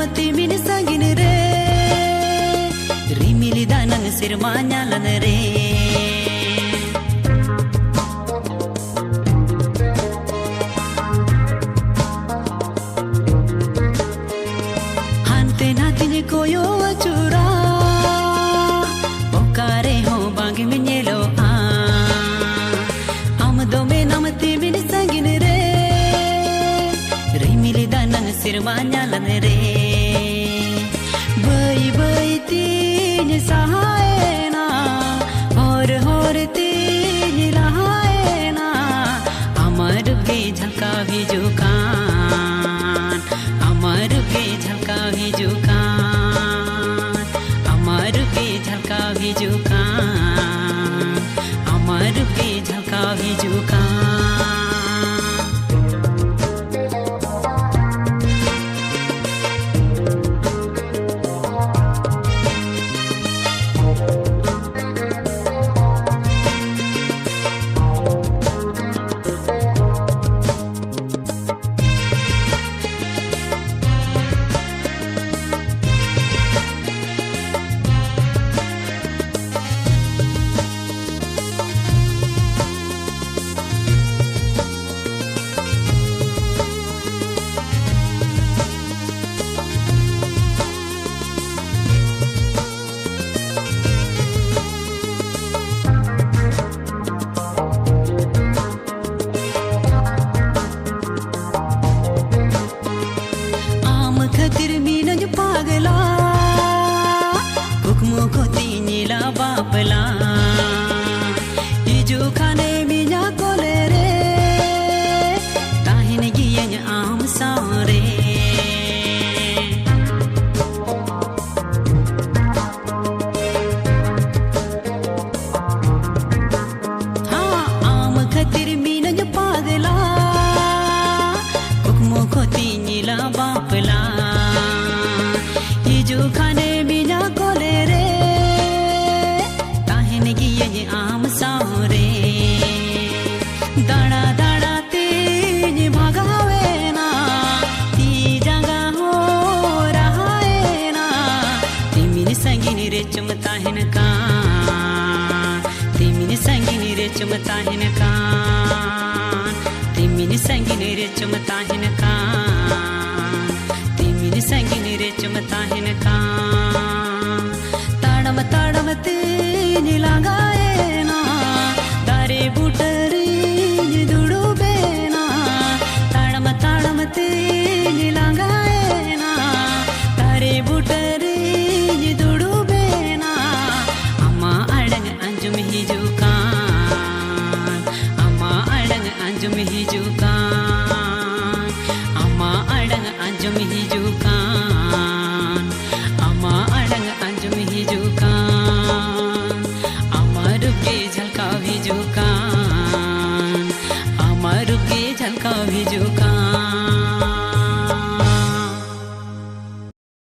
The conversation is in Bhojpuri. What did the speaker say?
namati min sangin re rimili danang sirma nyalan re hante natin koyo achura okare ho bang minyelo amdo me namati min sangin re rimili danang sirma nyalan re bai bai tin sahayna hor tin lahayna amar ke झलका हिजुकान amar ke झलका हिजुकान amar ke झलका हिजुकान amar ke झलका हिजुकान बापला इजु खाने मिया कोले रे ताहिन गियन आम सारे हाँ आम खतिर मीन जो पागला कुकमो खोती नीला बापला इजु खाने मिया कोले रे आम सारे दाड़ा दाड़ा तेज भगावे ना ती जगह हो रहा है ना तिमिन संगिन रे चुमता है न का तिमिन संगिन रे चुमता है न का तिमिन संगिन रे चुमता है न का तिमिन संगिन रे चुमता है न का ताड़म ताड़म तेज लगाए बुटरी दुड़ो बेना ताड़म ताड़म तेज लगाए ना तारे बुटरी दुड़ो बेना अम्मा अड़ंग अंजुम हिजुकान अम्मा अड़ंग अंजुम हिजुकान अम्मा अड़ंग अंजुम हिजुकान अम्मा अड़ंग अंजुम हिजुकान अमर के झलका हिजुकान अमर के झलका हिजुकान